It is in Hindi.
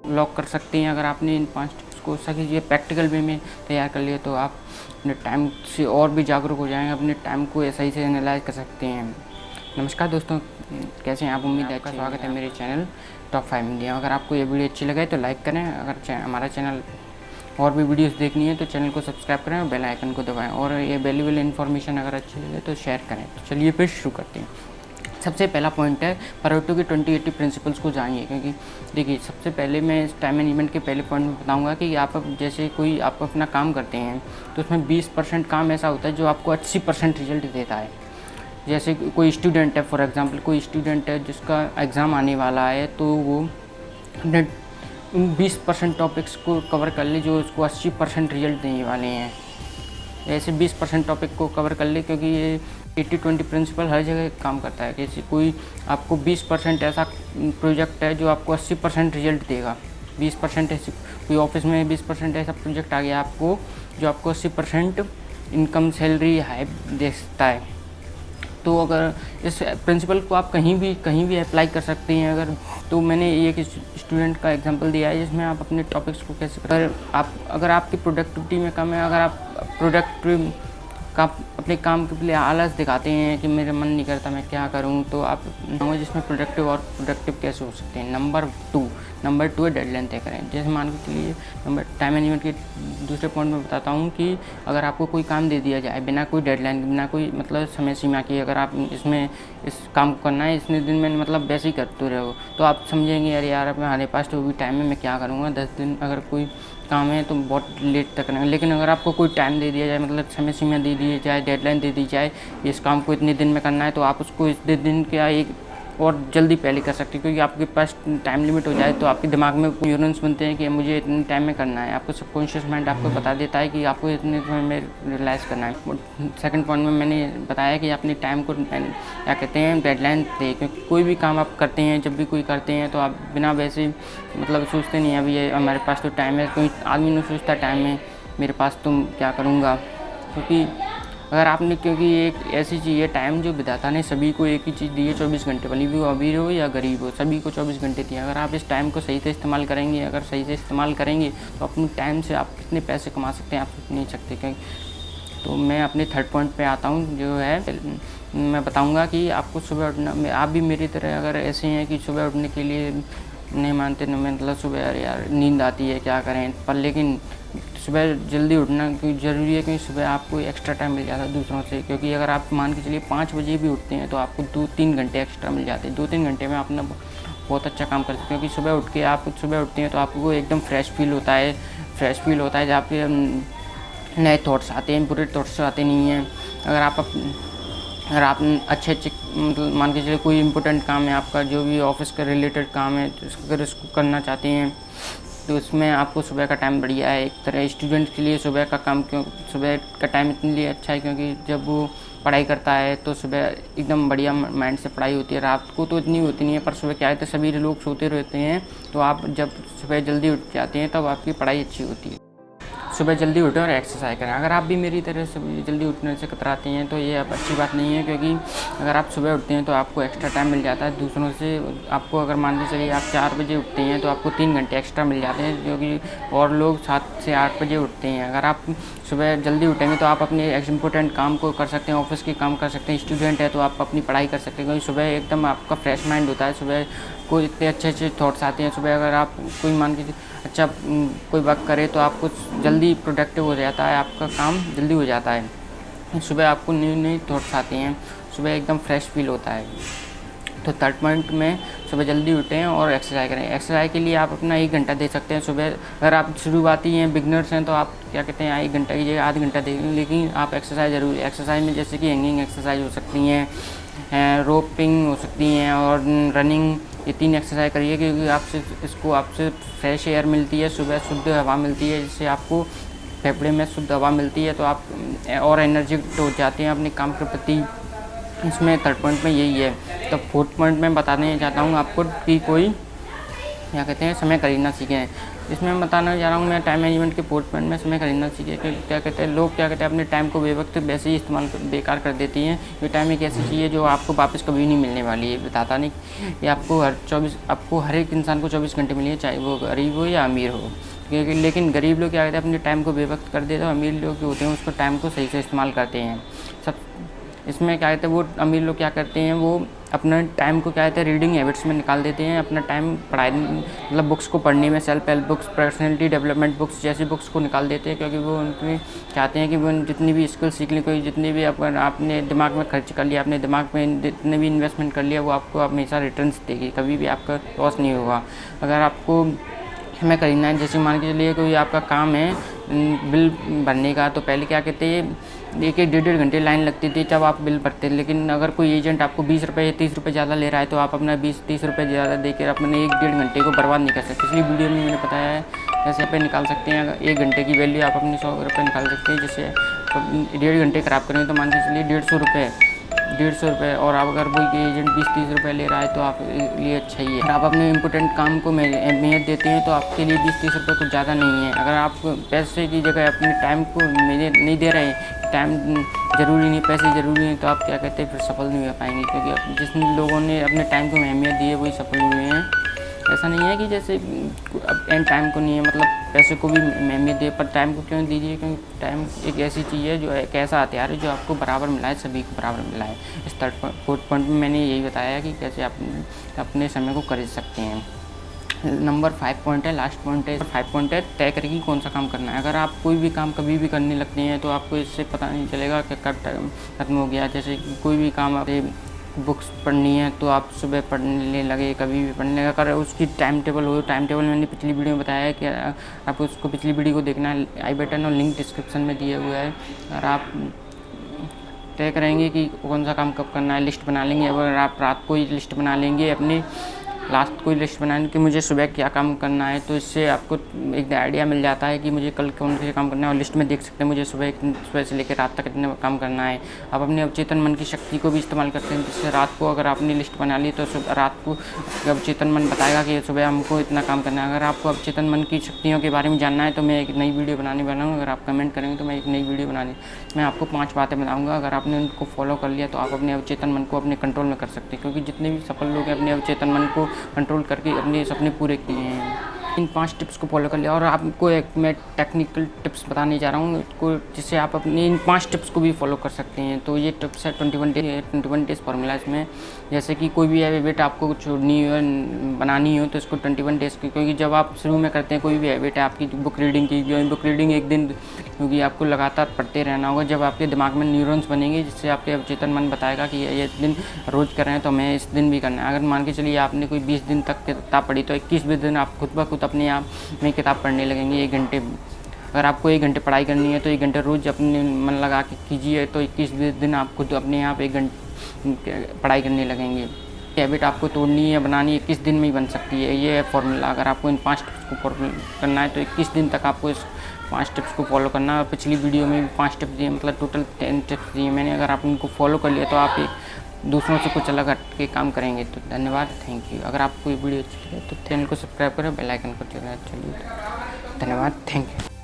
लॉक कर सकती हैं। अगर आपने इन 5 टिप्स को सही प्रैक्टिकल वे में तैयार कर लिया तो आप अपने टाइम से और भी जागरूक हो जाएंगे, अपने टाइम को सही से एनालाइज कर सकते हैं। नमस्कार दोस्तों, कैसे हैं आप? उम्मीद है आपका स्वागत है मेरे चैनल टॉप 5 इंडिया। अगर आपको ये वीडियो अच्छी लगे तो लाइक करें। अगर हमारा चैनल और भी वीडियोस देखनी है तो चैनल को सब्सक्राइब करें और बेल आइकन को दबाएं, और ये वैल्यूएबल इन्फॉर्मेशन अगर अच्छी लगे तो शेयर करें। तो चलिए फिर शुरू करते हैं। सबसे पहला पॉइंट है परेटो के 20-80 प्रिंसिपल्स को जानिए। क्योंकि देखिए, सबसे पहले मैं इस टाइम मैनेजमेंट के पहले पॉइंट में बताऊंगा कि आप जैसे कोई आप अपना काम करते हैं तो उसमें 20% काम ऐसा होता है जो आपको 80% रिजल्ट देता है। जैसे कोई स्टूडेंट है, फॉर एग्जांपल कोई स्टूडेंट है जिसका एग्ज़ाम आने वाला है, तो वो अपने 20% टॉपिक्स को कवर कर ले जो उसको 80% रिजल्ट देने वाले हैं। ऐसे 20% टॉपिक को कवर कर ले, क्योंकि ये 80-20 प्रिंसिपल हर जगह काम करता है। जैसे कोई आपको 20% ऐसा प्रोजेक्ट है जो आपको 80% रिजल्ट देगा। 20% ऐसे कोई ऑफिस में 20% ऐसा प्रोजेक्ट आ गया आपको जो आपको 80% इनकम सैलरी हाई दे सकता है। तो अगर इस प्रिंसिपल को आप कहीं भी अप्लाई कर सकते हैं। तो मैंने एक स्टूडेंट का एग्जांपल दिया है जिसमें आप अपने टॉपिक्स को कैसे अगर आपकी प्रोडक्टिविटी में कम है, अगर आप अपने काम के लिए आलस दिखाते हैं कि मेरा मन नहीं करता, मैं क्या करूं, तो आप जिसमें प्रोडक्टिव कैसे हो सकते हैं। नंबर टू है डेडलाइन तय करें। जैसे मान के चलिए टाइम मैनेजमेंट के दूसरे पॉइंट में बताता हूं कि अगर आपको कोई काम दे दिया जाए बिना कोई डेडलाइन, बिना कोई समय सीमा की, अगर आप इस काम को करना है इतने दिन में, वैसे ही करते रहो, तो आप समझेंगे अरे यार अब हमारे पास तो भी टाइम है, मैं क्या करूँगा। 10 दिन अगर कोई काम है तो बहुत लेट तक करेंगे। लेकिन अगर आपको कोई टाइम दे दिया जाए, समय सीमा दे दी जाए, डेडलाइन दे दी जाए, इस काम को इतने दिन में करना है, तो आप उसको इतने दिन के एक और जल्दी पहले कर सकते हैं। क्योंकि आपके पास टाइम लिमिट हो जाए तो आपके दिमाग में न्यूरॉन्स बनते हैं कि मुझे इतने टाइम में करना है। आपको सबकॉन्शियस माइंड आपको बता देता है कि आपको इतने समय में रियलाइज़ करना है। सेकंड पॉइंट में मैंने बताया कि अपने टाइम को क्या कहते हैं, डेडलाइन दें। क्योंकि कोई भी काम आप करते हैं, जब भी कोई करते हैं तो आप बिना वैसे सोचते नहीं अभी ये हमारे पास तो टाइम है। कोई आदमी नहीं सोचता टाइम है मेरे पास, तुम क्या करूँगा। क्योंकि अगर आपने, क्योंकि एक ऐसी चीज़ है, टाइम जो विधाता ने सभी को एक ही चीज़ दी है 24 घंटे वाली, वो अमीर हो या गरीब हो, सभी को 24 घंटे दिए। अगर आप इस टाइम को सही से इस्तेमाल करेंगे, तो अपने टाइम से आप कितने पैसे कमा सकते हैं आप सोच नहीं सकते। क्योंकि तो मैं अपने थर्ड पॉइंट पे आता हूँ, जो है मैं बताऊँगा कि आपको सुबह उठना, आप भी मेरी तरह अगर ऐसे हैं कि सुबह उठने के लिए नहीं मानते, सुबह यार नींद आती है क्या करें, पर लेकिन सुबह जल्दी उठना क्योंकि ज़रूरी है। क्योंकि सुबह आपको एक्स्ट्रा टाइम मिल जाता है दूसरों से। क्योंकि अगर आप मान के चलिए 5 बजे भी उठते हैं तो आपको 2-3 घंटे एक्स्ट्रा मिल जाते हैं। 2-3 घंटे में अपना बहुत अच्छा काम कर सकते हैं। क्योंकि सुबह उठते हैं तो आपको एकदम फ्रेश फील होता है जहाँ पे नए थॉट्स आते हैं, बुरे थॉट्स आते नहीं हैं। अगर आप अच्छे मान के चलिए कोई इम्पोर्टेंट काम है आपका, जो भी ऑफिस का रिलेटेड काम है, अगर इसको करना चाहते हैं तो इसमें आपको सुबह का टाइम बढ़िया है। एक तरह स्टूडेंट के लिए सुबह का टाइम इतने लिए अच्छा है क्योंकि जब वो पढ़ाई करता है तो सुबह एकदम बढ़िया माइंड से पढ़ाई होती है। रात को तो इतनी होती नहीं है, पर सुबह क्या है तो सभी लोग सोते रहते हैं, तो आप जब सुबह जल्दी उठ जाते हैं तब आपकी पढ़ाई अच्छी होती है। सुबह जल्दी उठें और एक्सरसाइज करें। अगर आप भी मेरी तरह से जल्दी उठने से कतराते हैं तो ये अब अच्छी बात नहीं है। क्योंकि अगर आप सुबह उठते हैं तो आपको एक्स्ट्रा टाइम मिल जाता है दूसरों से। आपको अगर मान लीजिए चलिए आप 4 बजे उठते हैं तो आपको 3 घंटे एक्स्ट्रा मिल जाते हैं, क्योंकि और लोग 7 से 8 बजे उठते हैं। अगर आप सुबह जल्दी उठेंगे तो आप अपने इम्पोर्टेंट काम को कर सकते हैं, ऑफिस के काम कर सकते हैं। स्टूडेंट है तो आप अपनी पढ़ाई कर सकते हैं, क्योंकि सुबह एकदम आपका फ्रेश माइंड होता है। सुबह को इतने अच्छे थॉट्स आते हैं। सुबह अगर आप कोई मान के अच्छा कोई वर्क करे तो आपको जल्दी प्रोडक्टिव हो जाता है, आपका काम जल्दी हो जाता है। सुबह आपको नई थॉट्स आते हैं, सुबह एकदम फ्रेश फील होता है। तो थर्ड पॉइंट में सुबह जल्दी उठें और एक्सरसाइज करें। एक्सरसाइज के लिए आप अपना 1 घंटा दे सकते हैं सुबह। अगर आप शुरुआती हैं, बिगनर्स हैं, तो आप क्या कहते हैं 1 घंटा की जगह आधा घंटा दें, लेकिन आप एक्सरसाइज ज़रूर। एक्सरसाइज में जैसे कि हैंगिंग एक्सरसाइज हो सकती हैं, रोपिंग हो सकती हैं और रनिंग, ये 3 एक्सरसाइज करिए। क्योंकि आपसे फ्रेश एयर मिलती है, सुबह शुद्ध हवा मिलती है, जिससे आपको फेफड़े में शुद्ध हवा मिलती है, तो आप और एनर्जेटिक हो जाते हैं अपने काम के प्रति। इसमें थर्ड पॉइंट में यही है। तो फोर्थ पॉइंट में बताने चाहता हूँ आपको कि कोई क्या कहते हैं समय खरीदना सीखें। इसमें मैं बताना चाह रहा हूँ, मैं टाइम मैनेजमेंट के पोर्टफोलियो में समय खरीदना सीखे। क्या कहते हैं लोग, क्या कहते हैं अपने टाइम को बेवक्त वैसे ही इस्तेमाल बेकार कर देती हैं। ये टाइम एक ऐसी चीज़ है जो आपको वापस कभी नहीं मिलने वाली है। बताता नहीं, ये आपको हर एक इंसान को 24 घंटे मिले, चाहे वो गरीब हो या अमीर हो। क्योंकि लेकिन गरीब लोग क्या कहते हैं अपने टाइम को बेवक्त कर देते हैं, अमीर लोग जो होते हैं उसको टाइम को सही से इस्तेमाल करते हैं। सब इसमें क्या कहते हैं, वो अमीर लोग क्या करते हैं, वो अपना टाइम को क्या कहते हैं रीडिंग हैबिट्स में निकाल देते हैं। अपना टाइम पढ़ाई मतलब बुक्स को पढ़ने में, self help books, personality development books जैसी बुक्स को निकाल देते हैं, क्योंकि वो उनकी चाहते हैं कि वो जितनी भी स्किल सीख ली, कोई जितनी भी आपने दिमाग में खर्च कर लिया, अपने दिमाग में जितने भी इन्वेस्टमेंट कर लिया, वो आपको हमेशा रिटर्न्स देगी, कभी भी आपका लॉस नहीं होगा। अगर आपको हमें खरीदना है, जैसे मान के चलिए कोई आपका काम है बिल भरने का, तो पहले क्या कहते हैं 1-1 घंटे लाइन लगती थी जब आप बिल भरते। लेकिन अगर कोई एजेंट आपको 20 रुपये या 30 रुपये ज़्यादा ले रहा है, तो आप अपना 20-30 रुपये ज़्यादा देकर अपने 1-1.5 घंटे को बर्बाद नहीं कर सकते। इसलिए वीडियो में मैंने बताया है कैसे पे निकाल सकते हैं। अगर 1 घंटे की वैल्यू आप अपनी 100 रुपये निकाल सकते हैं। जैसे 1.5 घंटे ख़राब करेंगे तो मान के चलिए 150 रुपये, और आप अगर कोई एजेंट 20-30 रुपये ले रहा है तो आप लिए अच्छा ही है। अगर आप अपने इम्पोर्टेंट काम को मेहनत देते हैं तो आपके लिए 20-30 रुपये कुछ ज़्यादा नहीं है। अगर आप पैसे की जगह अपने टाइम को मेहनत नहीं दे रहे हैं, टाइम ज़रूरी नहीं, पैसे ज़रूरी नहीं, तो आप क्या कहते हैं फिर सफल नहीं हो पाएंगे। क्योंकि जिस लोगों ने अपने टाइम को अहमियत दी है वही सफल हुए हैं। ऐसा नहीं है कि जैसे अब एंड टाइम को नहीं है, मतलब पैसे को भी अहमियत दे, पर टाइम को क्यों दीजिए, क्योंकि टाइम एक ऐसी चीज़ है जो एक ऐसा हथियार है जो आपको बराबर मिला है, सभी को बराबर मिला है। इस फोर्थ पॉइंट में मैंने यही बताया कि कैसे आप अपने समय को खरीद सकते हैं। नंबर 5 पॉइंट है, लास्ट पॉइंट है। 5 पॉइंट है तय करें कि कौन सा काम करना है। अगर आप कोई भी काम कभी भी करने लगते हैं तो आपको इससे पता नहीं चलेगा कि कब टाइम खत्म हो गया। जैसे कोई भी काम आप बुक्स पढ़नी है तो आप सुबह पढ़ने लगे, कभी भी पढ़ने लगे, अगर उसकी टाइम टेबल हो। टाइम टेबल मैंने पिछली वीडियो में बताया है कि आपको उसको पिछली वीडियो को देखना है, आई बटन और लिंक डिस्क्रिप्शन में दिया हुआ है। और आप तय करेंगे कि कौन सा काम कब करना है, लिस्ट बना लेंगे। अगर आप रात को ही लिस्ट बना लेंगे, अपनी लास्ट कोई लिस्ट बनाने कि मुझे सुबह क्या काम करना है, तो इससे आपको एक आइडिया मिल जाता है कि मुझे कल कौन से काम करना है। और लिस्ट में देख सकते हैं मुझे सुबह से लेकर रात तक कितने काम करना है। आप अपने अवचेतन मन की शक्ति को भी इस्तेमाल करते हैं, जिससे रात को अगर आपने लिस्ट बना ली तो रात को अवचेतन मन बताएगा कि सुबह हमको इतना काम करना है। अगर आपको अवचेतन मन की शक्तियों के बारे में जानना है तो मैं एक नई वीडियो बनाने वाला हूँ। अगर आप कमेंट करेंगे तो मैं एक नई वीडियो मैं आपको 5 बातें बताऊँगा। अगर आपने उनको फॉलो कर लिया तो आप अपने अवचेतन मन को अपने कंट्रोल में कर सकते हैं, क्योंकि जितने भी सफल लोग हैं अपने अवचेतन मन को कंट्रोल करके अपने सपने पूरे किए हैं। इन 5 टिप्स को फॉलो कर लिया। और आपको एक मैं टेक्निकल टिप्स बताने जा रहा हूँ जिससे आप अपने इन 5 टिप्स को भी फॉलो कर सकते हैं। तो ये टिप्स है 21 डेज़ फार्मूला। इसमें जैसे कि कोई भी हैबिट आपको छोड़नी हो, बनानी हो, तो इसको 21 डेज़ की, क्योंकि जब आप शुरू में करते हैं कोई भी हैबिट है आपकी बुक रीडिंग की, जो बुक रीडिंग एक दिन, क्योंकि आपको लगातार पढ़ते रहना होगा। जब आपके दिमाग में न्यूरॉन्स बनेंगे जिससे आपके अवचेतन मन बताएगा कि ये दिन रोज़ कर रहे हैं तो हमें इस दिन भी करना है। अगर मान के चलिए आपने कोई 20 दिन तक किताब पढ़ी तो 21वें दिन आप खुद ब खुद अपने आप में किताब पढ़ने लगेंगे 1 घंटे। अगर आपको 1 घंटे पढ़ाई करनी है तो 1 घंटे रोज़ अपने मन लगा के कीजिए, तो 21वें दिन आप खुद अपने आप 1 घंटे पढ़ाई करने लगेंगे। हैबिट आपको तोड़नी है, बनानी 21 दिन में ही बन सकती है। ये है फॉर्मूला। अगर आपको इन 5 टिप्स को फॉलो करना है तो 21 दिन तक आपको इस 5 टिप्स को फॉलो करना है। पिछली वीडियो में भी 5 टिप्स दिए, मतलब टोटल 10 टिप्स दिए मैंने। अगर आप उनको फॉलो कर लिया तो आप एक दूसरों से कुछ अलग हट के काम करेंगे। तो धन्यवाद, थैंक यू। अगर आपको ये वीडियो अच्छी लगे तो चैनल को सब्सक्राइब करें, बेल आइकन को दबाएं। चलिए धन्यवाद, थैंक यू।